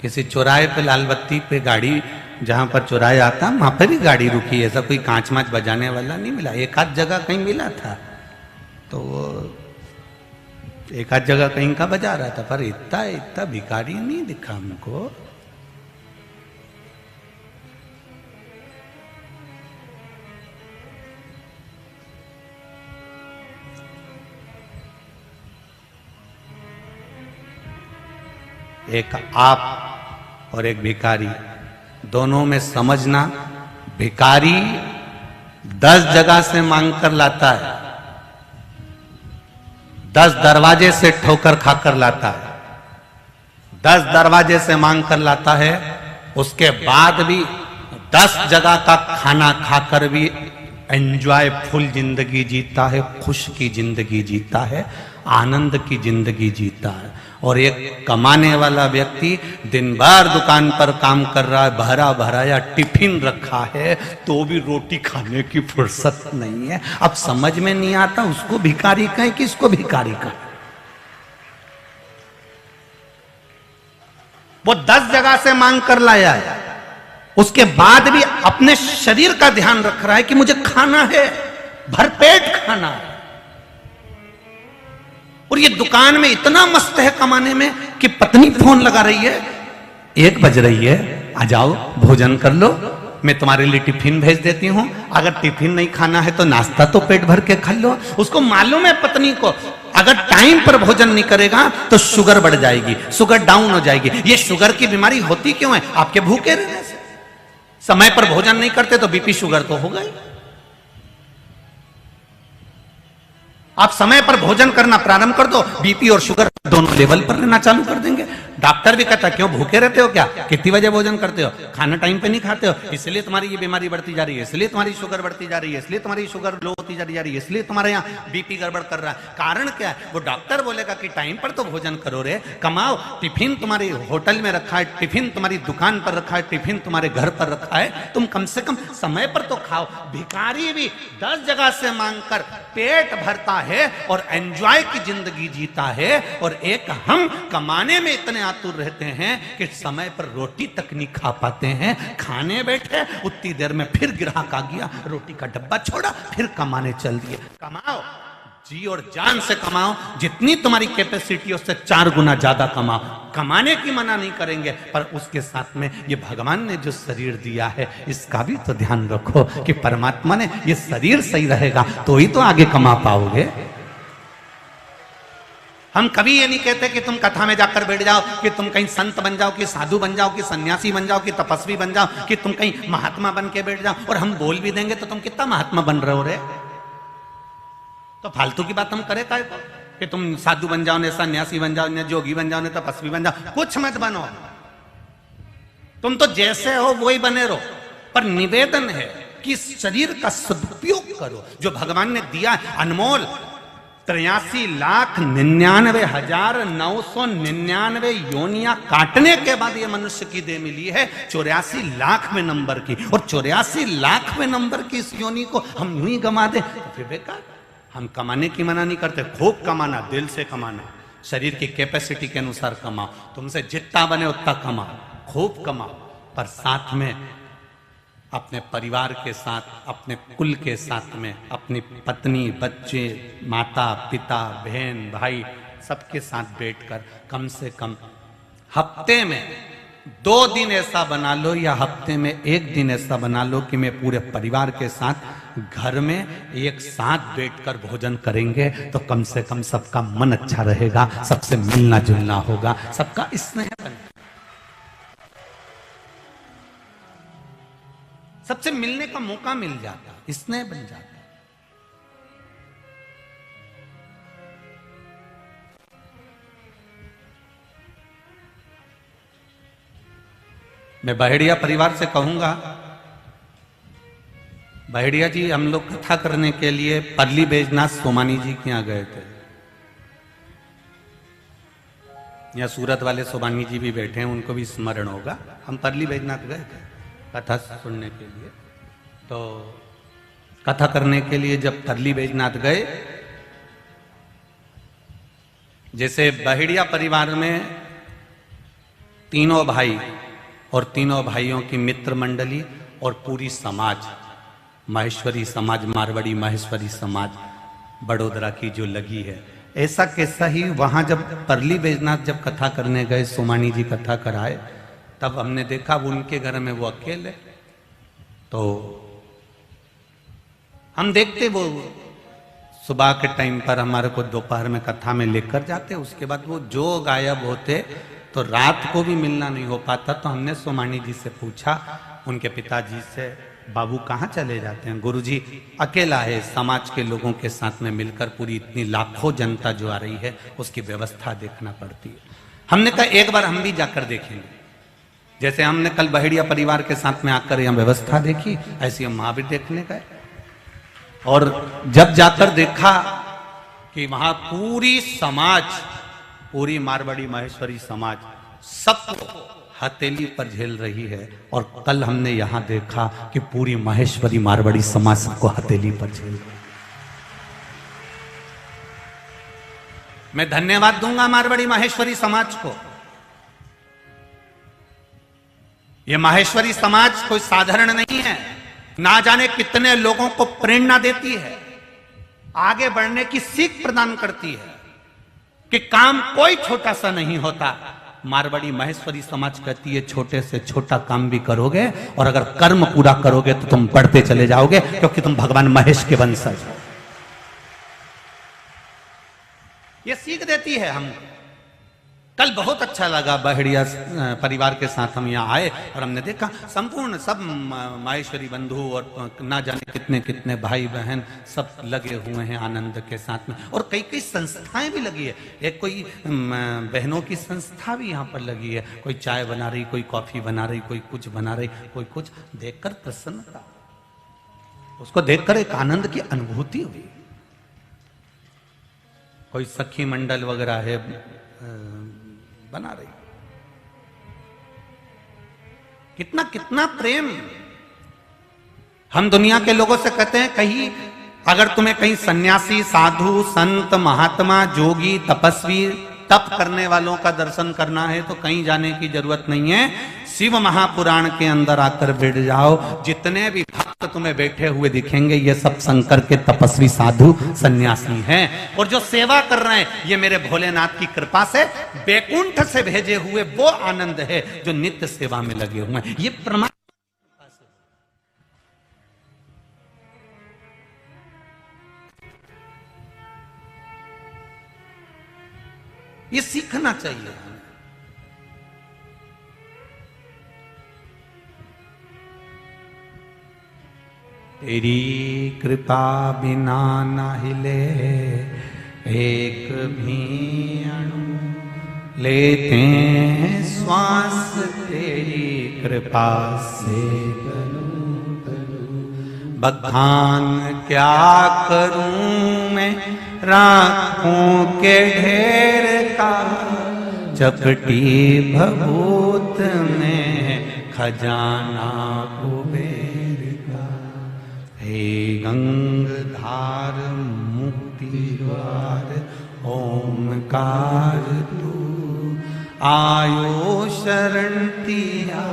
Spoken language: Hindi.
किसी चौराहे पे लाल बत्ती पे गाड़ी, जहां पर चौराहे आता वहां पर ही गाड़ी रुकी, ऐसा कोई कांच माच बजाने वाला नहीं मिला। एक आध जगह कहीं मिला था, तो वो एक आध जगह कहीं का बजा रहा था, पर इतना इतना भिखारी नहीं दिखा हमको। एक आप और एक भिखारी, दोनों में समझना, भिखारी 10 जगह से मांग कर लाता है, 10 दरवाजे से ठोकर खाकर लाता है, 10 दरवाजे से मांग कर लाता है, उसके बाद भी 10 जगह का खाना खाकर भी एंजॉय फुल जिंदगी जीता है, खुश की जिंदगी जीता है, आनंद की जिंदगी जीता है। और एक कमाने वाला व्यक्ति दिन भर दुकान पर काम कर रहा है, भरा भराया टिफिन रखा है, तो भी रोटी खाने की फुर्सत नहीं है। अब समझ में नहीं आता उसको भिखारी कहें कि इसको भिखारी कहें। वो 10 जगह से मांग कर लाया है, उसके बाद भी अपने शरीर का ध्यान रख रहा है कि मुझे खाना है, भरपेट खाना है। और ये दुकान में इतना मस्त है कमाने में कि पत्नी फोन लगा रही है, 1 बज रही है, आ जाओ भोजन कर लो, मैं तुम्हारे लिए टिफिन भेज देती हूं, अगर टिफिन नहीं खाना है तो नाश्ता तो पेट भर के खा लो। उसको मालूम है पत्नी को अगर टाइम पर भोजन नहीं करेगा तो शुगर बढ़ जाएगी, शुगर डाउन हो जाएगी। ये शुगर की बीमारी होती क्यों है? आपके भूखे रहने से। समय पर भोजन नहीं करते तो बीपी शुगर तो होगा ही। आप समय पर भोजन करना प्रारंभ कर दो, बीपी और शुगर दोनों लेवल पर रहना चालू कर देंगे। डॉक्टर भी कहता है क्यों भूखे रहते हो, क्या कितनी बजे भोजन करते हो, खाना टाइम पे नहीं खाते हो, इसलिए तुम्हारी ये बीमारी बढ़ती जा रही है, इसलिए तुम्हारी शुगर बढ़ती जा रही है, इसलिए तुम्हारी शुगर लो होती जा रही है, इसलिए तुम्हारे यहाँ बीपी गड़बड़ कर रहा है। कारण क्या है? वो डॉक्टर बोलेगा कि टाइम पर तो भोजन करो रे, कमाओ, टिफिन तुम्हारी होटल में रखा है, टिफिन तुम्हारी दुकान पर रखा है, टिफिन तुम्हारे घर पर रखा है, तुम कम से कम समय पर तो खाओ। भिखारी भी 10 जगह से मांग कर पेट भरता है और एंजॉय की जिंदगी जीता है, और एक हम कमाने में इतने आतुर रहते हैं कि समय पर रोटी तक नहीं खा पाते हैं। खाने बैठे उतनी देर में फिर ग्राहक आ गया, रोटी का डब्बा छोड़ा, फिर कमाने चल दिए। कमाओ, जी और जान से कमाओ, जितनी तुम्हारी कैपेसिटी उससे 4 गुना ज्यादा कमाओ। कमाने की मना नहीं करेंगे, पर उसके साथ में ये भगवान ने जो शरीर दिया है इसका भी तो ध्यान रखो कि परमात्मा ने ये शरीर सही रहेगा तो ही तो आगे कमा पाओगे। हम कभी ये नहीं कहते कि तुम कथा में जाकर बैठ जाओ, कि तुम कहीं संत बन जाओ, कि साधु बन जाओ, कि सन्यासी बन जाओ, कि तपस्वी बन जाओ, कि तुम कहीं महात्मा बन के बैठ जाओ। और हम बोल भी देंगे तो तुम कितना महात्मा बन रहे हो रे, तो फालतू की बात हम करें काय को कि तुम साधु बन जाओ, ने सन्यासी बन जाओ, ने जोगी बन जाओ, ने तपस्वी बन जाओ। कुछ मत बनो, तुम तो जैसे हो वही बने रहो। पर निवेदन है कि इस शरीर का सदुपयोग करो जो भगवान ने दिया है, अनमोल 83,99,999 योनियां काटने के बाद ये मनुष्य की देह मिली है, 84 लाखवें नंबर की। और 84 लाखवें नंबर की इस योनि को हम यूं ही गंवा दे तो फिर बेकार। हम कमाने की मना नहीं करते, खूब कमाना, दिल से कमाना, शरीर की कैपेसिटी के अनुसार कमाओ, तुमसे जितना बने उतना कमाओ, खूब कमाओ, पर साथ में अपने परिवार के साथ, अपने कुल के साथ में, अपनी पत्नी, बच्चे, माता पिता, बहन भाई सबके साथ बैठकर कम से कम हफ्ते में 2 दिन ऐसा बना लो, या हफ्ते में 1 दिन ऐसा बना लो कि मैं पूरे परिवार के साथ घर में एक साथ बैठकर भोजन करेंगे, तो कम से कम सबका मन अच्छा रहेगा, सबसे मिलना जुलना होगा, सबका स्नेह बनेगा, सबसे मिलने का मौका मिल जाता, स्नेह बन जाता। मैं बहेड़िया परिवार से कहूंगा, बहेड़िया जी हम लोग कथा करने के लिए परली बैजनाथ सोमानी जी के यहां गए थे। यहाँ सूरत वाले सोमानी जी भी बैठे हैं, उनको भी स्मरण होगा। हम परली बैजनाथ गए थे कथा सुनने के लिए। तो कथा करने के लिए जब परली बैजनाथ गए, जैसे बहेड़िया परिवार में तीनों भाई और तीनों भाइयों की मित्र मंडली और पूरी समाज, माहेश्वरी समाज, मारवाड़ी माहेश्वरी समाज बड़ोदरा की जो लगी है, ऐसा कैसा ही वहां जब परली बैजनाथ जब कथा करने गए, सोमानी जी कथा कराए, तब हमने देखा वो उनके घर में वो अकेले, तो हम देखते वो सुबह के टाइम पर हमारे को दोपहर में कथा में लेकर जाते, उसके बाद वो जो गायब होते तो रात को भी मिलना नहीं हो पाता। तो हमने सोमानी जी से पूछा, उनके पिताजी से, बाबू कहाँ चले जाते हैं? गुरुजी अकेला है, समाज के लोगों के साथ में मिलकर पूरी इतनी लाखों जनता जो आ रही है उसकी व्यवस्था देखना पड़ती है। हमने कहा एक बार हम भी जाकर देखेंगे, जैसे हमने कल बहेड़िया परिवार के साथ में आकर यहाँ व्यवस्था देखी, ऐसी हम महावीर देखने गए। और जब जाकर देखा कि वहां पूरी समाज, पूरी मारवाड़ी माहेश्वरी समाज सबको हथेली पर झेल रही है, और कल हमने यहां देखा कि पूरी माहेश्वरी मारवाड़ी समाज सबको हथेली पर झेल रही है। मैं धन्यवाद दूंगा मारवाड़ी माहेश्वरी समाज को। यह माहेश्वरी समाज कोई साधारण नहीं है, ना जाने कितने लोगों को प्रेरणा देती है, आगे बढ़ने की सीख प्रदान करती है कि काम कोई छोटा सा नहीं होता। मारवाड़ी माहेश्वरी समाज कहती है छोटे से छोटा काम भी करोगे और अगर कर्म पूरा करोगे तो तुम बढ़ते चले जाओगे, क्योंकि तुम भगवान महेश के वंशज हो। ये सीख देती है हमको। कल बहुत अच्छा लगा, बहेड़िया परिवार के साथ हम यहाँ आए और हमने देखा संपूर्ण सब माहेश्वरी बंधु और ना जाने कितने कितने भाई बहन सब लगे हुए हैं आनंद के साथ में, और कई कई संस्थाएं भी लगी है। एक कोई बहनों की संस्था भी यहाँ पर लगी है, कोई चाय बना रही, कोई कॉफी बना रही, कोई कुछ बना रही, कोई कुछ। देखकर प्रसन्नता, उसको देखकर एक आनंद की अनुभूति हुई। कोई सखी मंडल वगैरह है बना रही। कितना कितना प्रेम। हम दुनिया के लोगों से कहते हैं कहीं अगर तुम्हें कहीं सन्यासी, साधु, संत, महात्मा, जोगी, तपस्वी, तप करने वालों का दर्शन करना है तो कहीं जाने की जरूरत नहीं है, शिव महापुराण के अंदर आकर बैठ जाओ। जितने भी भक्त तुम्हें बैठे हुए दिखेंगे ये सब शंकर के तपस्वी, साधु, सन्यासी हैं, और जो सेवा कर रहे हैं ये मेरे भोलेनाथ की कृपा से बैकुंठ से भेजे हुए वो आनंद है जो नित्य सेवा में लगे हुए हैं। ये प्रमाण ये सीखना चाहिए। तेरी कृपा बिना न हिले एक भी अणु, लेते हैं श्वास तेरी कृपा से तनु तनु। बखान क्या करूं मैं राखों के ढेर का, चपटी भभूत में खजाना कुबेर का। हे गंगधार मुक्ति द्वार ओमकार तू, आयो शरण तिया